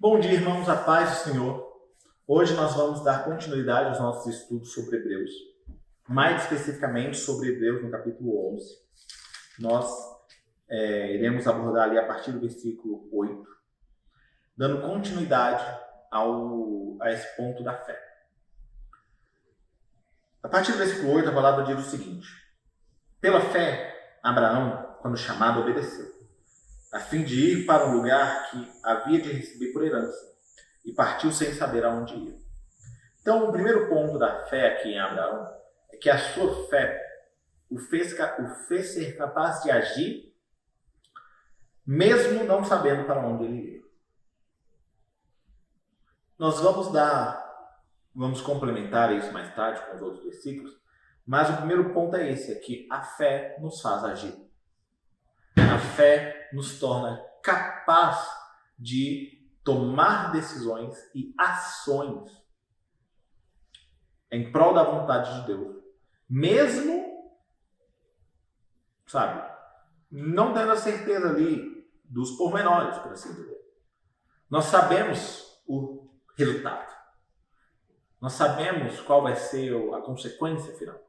Bom dia, irmãos, a paz do Senhor. Hoje nós vamos dar continuidade aos nossos estudos sobre Hebreus, mais especificamente sobre Hebreus no capítulo 11. Nós iremos abordar ali a partir do versículo 8, dando continuidade a esse ponto da fé. A partir do versículo 8, a palavra diz o seguinte: pela fé, Abraão, quando chamado, obedeceu, a fim de ir para um lugar que havia de receber por herança, e partiu sem saber aonde ia. Então, o primeiro ponto da fé aqui em Abraão é que a sua fé o fez ser capaz de agir, mesmo não sabendo para onde ele ia. Nós vamos complementar isso mais tarde com os outros versículos, mas o primeiro ponto é esse, é que a fé nos faz agir. A fé nos torna capaz de tomar decisões e ações em prol da vontade de Deus, mesmo, não tendo a certeza ali dos pormenores, por assim dizer. Nós sabemos o resultado. Nós sabemos qual vai ser a consequência final.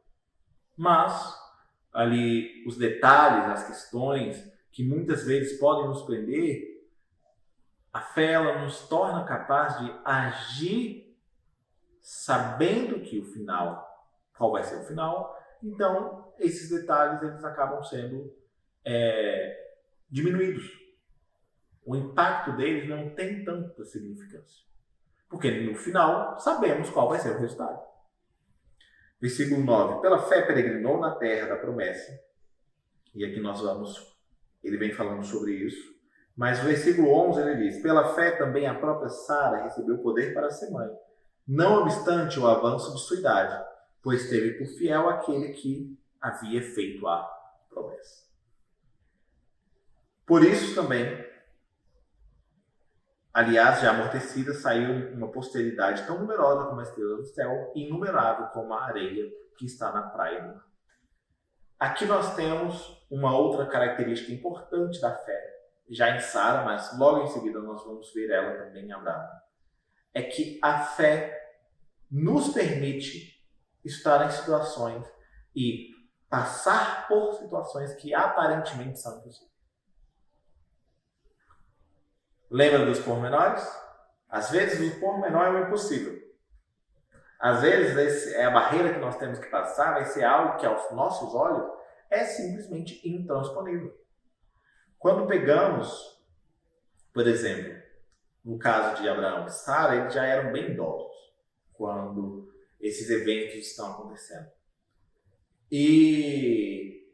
Mas, ali, os detalhes, as questões, que muitas vezes podem nos prender, a fé ela nos torna capaz de agir sabendo que o final, qual vai ser o final. Então, esses detalhes eles acabam sendo diminuídos. O impacto deles não tem tanta significância. Porque no final, sabemos qual vai ser o resultado. Versículo 9. Pela fé peregrinou na terra da promessa. E aqui ele vem falando sobre isso. Mas no versículo 11 ele diz: pela fé também a própria Sara recebeu poder para ser mãe, não obstante o avanço de sua idade, pois teve por fiel aquele que havia feito a promessa. Por isso também, aliás, já amortecida, saiu uma posteridade tão numerosa como a estrela do céu e inumerável como a areia que está na praia do mar. Aqui nós temos uma outra característica importante da fé, já em Sara, mas logo em seguida nós vamos ver ela também em Abraão. É que a fé nos permite estar em situações e passar por situações que aparentemente são impossíveis. Lembra dos pormenores? Às vezes o pormenor é o impossível. Às vezes a barreira que nós temos que passar vai ser algo que aos nossos olhos é simplesmente intransponível. Quando pegamos, por exemplo, no caso de Abraão e Sara, eles já eram bem idosos quando esses eventos estão acontecendo. E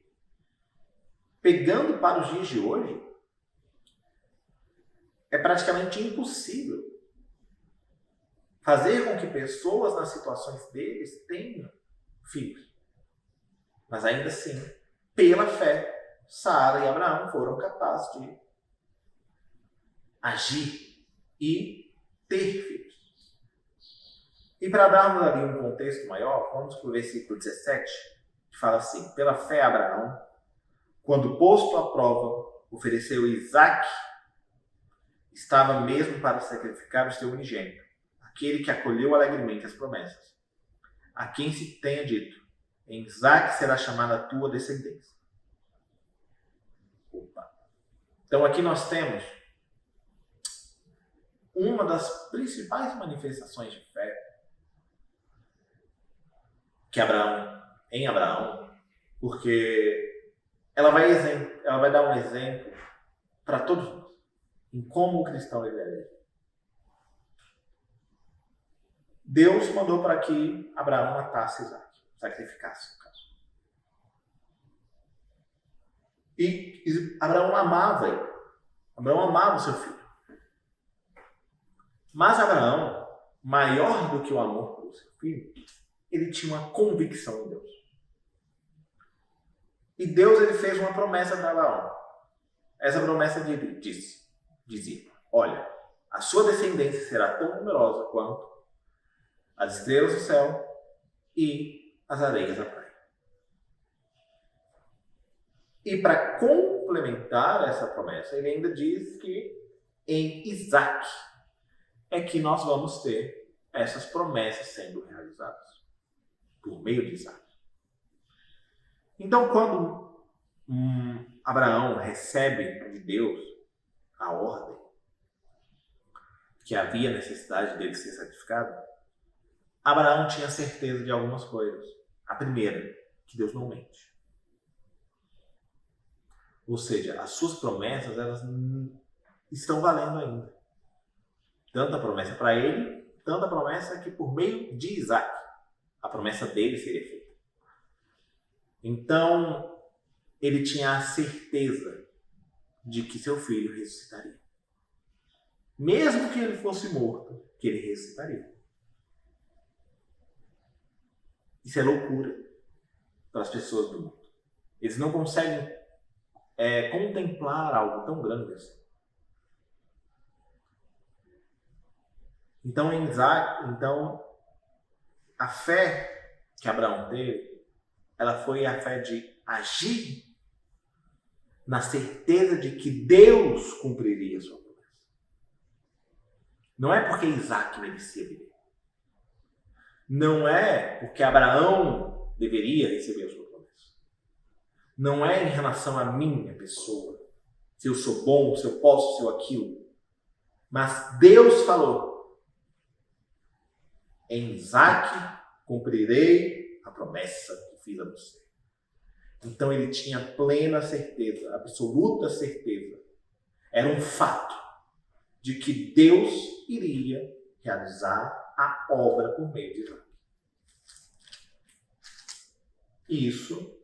pegando para os dias de hoje, é praticamente impossível fazer com que pessoas nas situações deles tenham filhos. Mas ainda assim, pela fé, Sara e Abraão foram capazes de agir e ter filhos. E para darmos ali um contexto maior, vamos para o versículo 17, que fala assim: pela fé Abraão, quando posto à prova, ofereceu Isaque, estava mesmo para sacrificar o seu unigênito, aquele que acolheu alegremente as promessas, a quem se tenha dito: em Isaque será chamada a tua descendência. Então aqui nós temos uma das principais manifestações de fé que em Abraão, porque ela vai dar um exemplo para todos nós em como o cristão ele é. Deus mandou para que Abraão matasse Isaque, sacrificasse, no caso. E Abraão amava ele. Abraão amava o seu filho. Mas Abraão, maior do que o amor pelo seu filho, ele tinha uma convicção em Deus. E Deus ele fez uma promessa para Abraão. Essa promessa dizia: olha, a sua descendência será tão numerosa quanto as estrelas do céu e as areias da praia. E para complementar essa promessa, ele ainda diz que em Isaque é que nós vamos ter essas promessas sendo realizadas por meio de Isaac. Então, quando Abraão recebe de Deus a ordem que havia necessidade dele ser sacrificado, Abraão tinha certeza de algumas coisas. A primeira, que Deus não mente. Ou seja, as suas promessas, elas estão valendo ainda. Tanto a promessa para ele, tanto a promessa que por meio de Isaac, a promessa dele seria feita. Então, ele tinha a certeza de que seu filho ressuscitaria. Mesmo que ele fosse morto, que ele ressuscitaria. Isso é loucura para as pessoas do mundo. Eles não conseguem contemplar algo tão grande assim. Então, em Isaac, a fé que Abraão teve, ela foi a fé de agir na certeza de que Deus cumpriria a sua promessa. Não é porque Isaac merecia viver. Não é porque Abraão deveria receber a sua promessa. Não é em relação à minha pessoa, se eu sou bom, se eu posso, se eu aquilo. Mas Deus falou: em Isaac cumprirei a promessa que fiz a você. Então ele tinha plena certeza, absoluta certeza. Era um fato de que Deus iria realizar a obra por meio de Isaac. E isso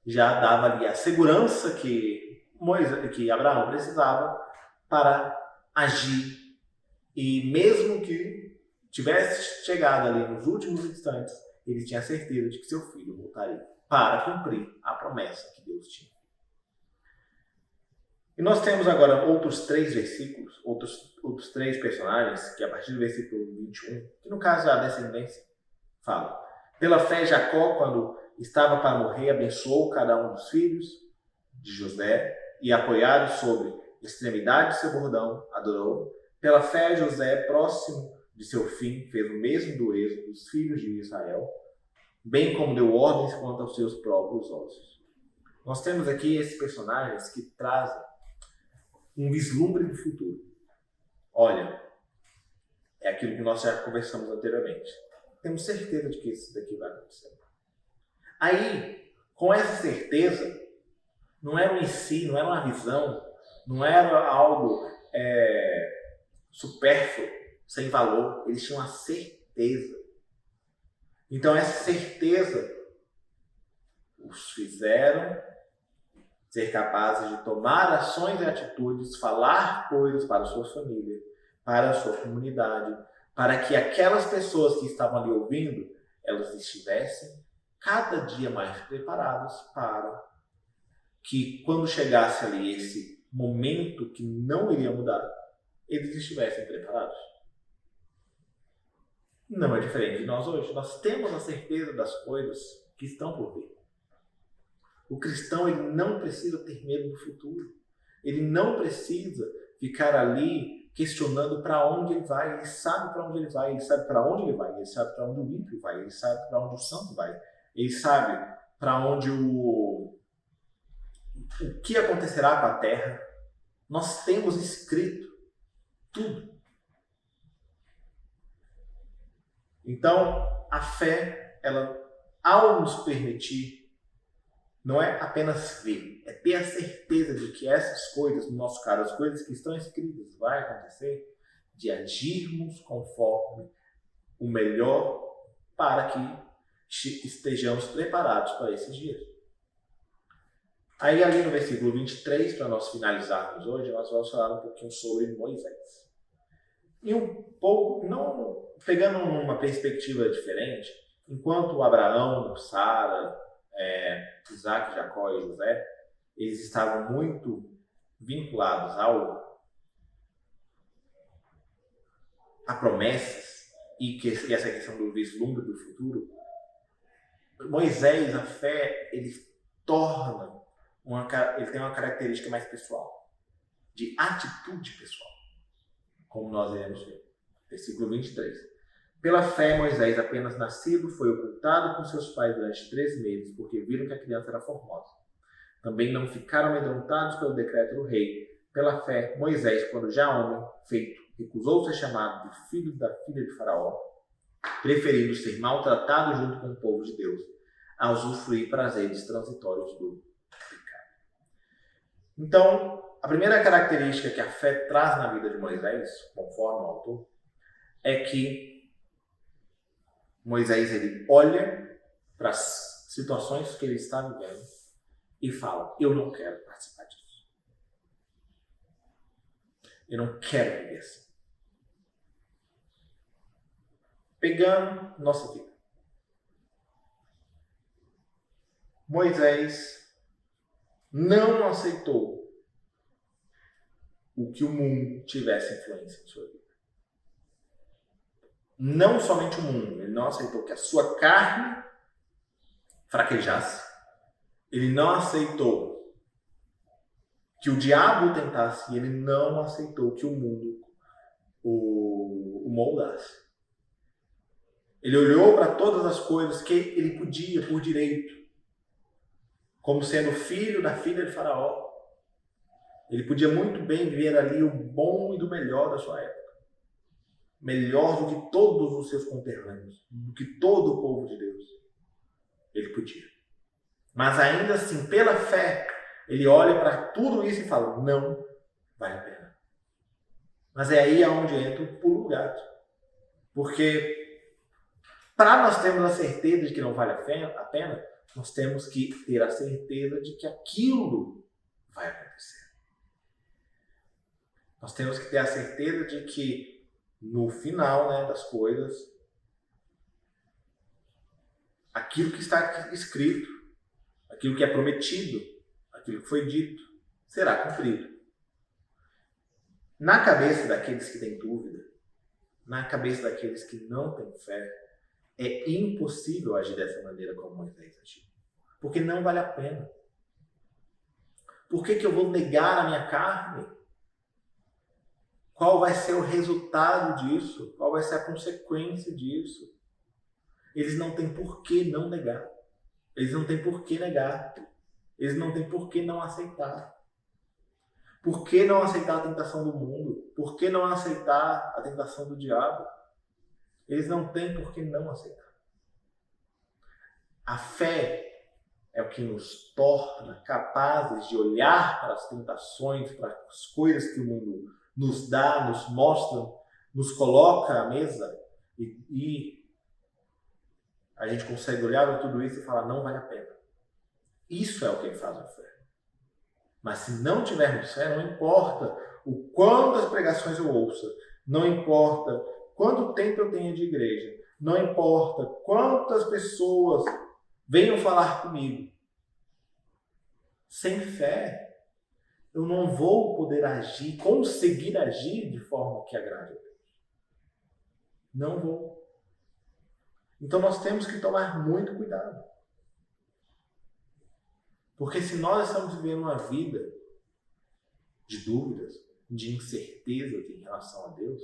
já dava ali a segurança que Abraão precisava para agir. E mesmo que tivesse chegado ali nos últimos instantes, ele tinha certeza de que seu filho voltaria para cumprir a promessa que Deus tinha. E nós temos agora outros 3 versículos, outros 3 personagens, que a partir do versículo 21, que no caso é a descendência, fala: pela fé, Jacó, quando estava para morrer, abençoou cada um dos filhos de José e, apoiado sobre a extremidade de seu bordão, adorou. Pela fé, José, próximo de seu fim, fez o mesmo do êxodo dos filhos de Israel, bem como deu ordens quanto aos seus próprios ossos. Nós temos aqui esses personagens que trazem um vislumbre do futuro. Olha, é aquilo que nós já conversamos anteriormente. Temos certeza de que isso daqui vai acontecer. Aí, com essa certeza, não era um em si, não era uma visão, não era algo supérfluo, sem valor. Eles tinham a certeza. Então, essa certeza os fizeram ser capazes de tomar ações e atitudes, falar coisas para a sua família, para a sua comunidade, para que aquelas pessoas que estavam ali ouvindo, elas estivessem cada dia mais preparadas para que, quando chegasse ali esse momento que não iria mudar, eles estivessem preparados. Não é diferente de nós hoje. Nós temos a certeza das coisas que estão por vir. O cristão, ele não precisa ter medo do futuro. Ele não precisa ficar ali questionando para onde ele vai. Ele sabe para onde ele vai, ele sabe para onde ele vai, ele sabe para onde o ímpio vai, ele sabe para onde o santo vai, ele sabe para onde o que acontecerá com a terra. Nós temos escrito tudo. Então, a fé, ela, ao nos permitir, não é apenas ver, é ter a certeza de que essas coisas, no nosso caso, as coisas que estão escritas, vai acontecer, de agirmos conforme o melhor para que estejamos preparados para esses dias. Aí, ali no versículo 23, para nós finalizarmos hoje, nós vamos falar um pouquinho sobre Moisés. E um pouco, não pegando uma perspectiva diferente, enquanto Abraão, Sara, Isaac, Jacó e José, eles estavam muito vinculados a promessas e essa questão do vislumbre do futuro. Moisés, a fé, ele tem uma característica mais pessoal, de atitude pessoal. como nós iremos ver. Versículo 23. Pela fé, Moisés, apenas nascido, foi ocultado com seus pais durante 3 meses, porque viram que a criança era formosa. Também não ficaram amedrontados pelo decreto do rei. Pela fé, Moisés, quando já homem feito, recusou ser chamado de filho da filha de Faraó, preferindo ser maltratado junto com o povo de Deus, a usufruir prazeres transitórios do pecado. Então, a primeira característica que a fé traz na vida de Moisés, conforme o autor, é que Moisés ele olha para as situações que ele está vivendo e fala: eu não quero participar disso. Eu não quero viver assim. Pegando nossa vida. Moisés não aceitou o que o mundo tivesse influência em sua vida. Não somente o mundo, ele não aceitou que a sua carne fraquejasse, ele não aceitou que o diabo o tentasse, e ele não aceitou que o mundo o moldasse. Ele olhou para todas as coisas que ele podia por direito, como sendo filho da filha de Faraó. Ele podia muito bem ver ali o bom e do melhor da sua época. Melhor do que todos os seus conterrâneos, do que todo o povo de Deus. Ele podia. Mas ainda assim, pela fé, ele olha para tudo isso e fala: não vale a pena. Mas é aí onde entra o pulo do gato. Porque para nós termos a certeza de que não vale a pena, nós temos que ter a certeza de que aquilo vai acontecer. Nós temos que ter a certeza de que no final, das coisas, aquilo que está escrito, aquilo que é prometido, aquilo que foi dito, será cumprido. Na cabeça daqueles que têm dúvida, na cabeça daqueles que não têm fé, é impossível agir dessa maneira como Moisés agiu. Porque não vale a pena. Por que eu vou negar a minha carne? Qual vai ser o resultado disso? Qual vai ser a consequência disso? Eles não têm por que não negar. Eles não têm por que negar. Eles não têm por que não aceitar. Por que não aceitar a tentação do mundo? Por que não aceitar a tentação do diabo? Eles não têm por que não aceitar. A fé é o que nos torna capazes de olhar para as tentações, para as coisas que o mundo nos dá, nos mostra, nos coloca à mesa e a gente consegue olhar para tudo isso e falar: não vale a pena. Isso é o que faz a fé. Mas se não tivermos fé, não importa o quantas pregações eu ouça, não importa quanto tempo eu tenha de igreja, não importa quantas pessoas venham falar comigo. Sem fé, eu não vou poder agir, conseguir agir de forma que agrade a Deus. Não vou. Então nós temos que tomar muito cuidado. Porque se nós estamos vivendo uma vida de dúvidas, de incertezas em relação a Deus,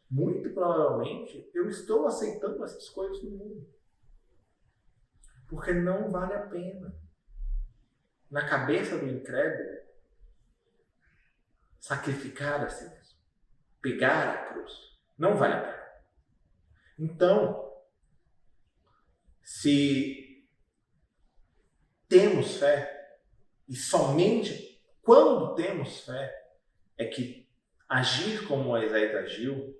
muito provavelmente eu estou aceitando essas coisas no mundo. Porque não vale a pena. Na cabeça do incrédulo, sacrificar a si mesmo, pegar a cruz, não vale a pena. Então, se temos fé, e somente quando temos fé, é que agir como Moisés agiu,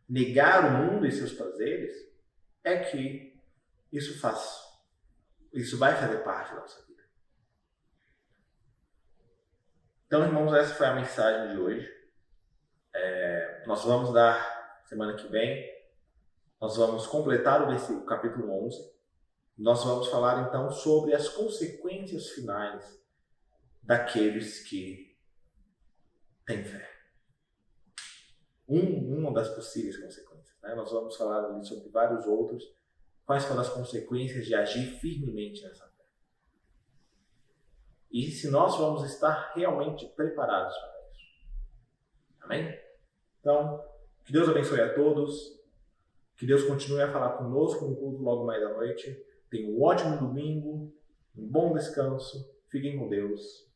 negar o mundo e seus prazeres, é que isso vai fazer parte da nossa vida. Então, irmãos, essa foi a mensagem de hoje. Nós vamos dar, semana que vem, nós vamos completar o capítulo 11. Nós vamos falar, então, sobre as consequências finais daqueles que têm fé. Uma das possíveis consequências. Nós vamos falar ali sobre vários outros. Quais foram as consequências de agir firmemente nessa fé? E se nós vamos estar realmente preparados para isso. Amém? Então, que Deus abençoe a todos. Que Deus continue a falar conosco no culto logo mais à noite. Tenham um ótimo domingo, um bom descanso. Fiquem com Deus.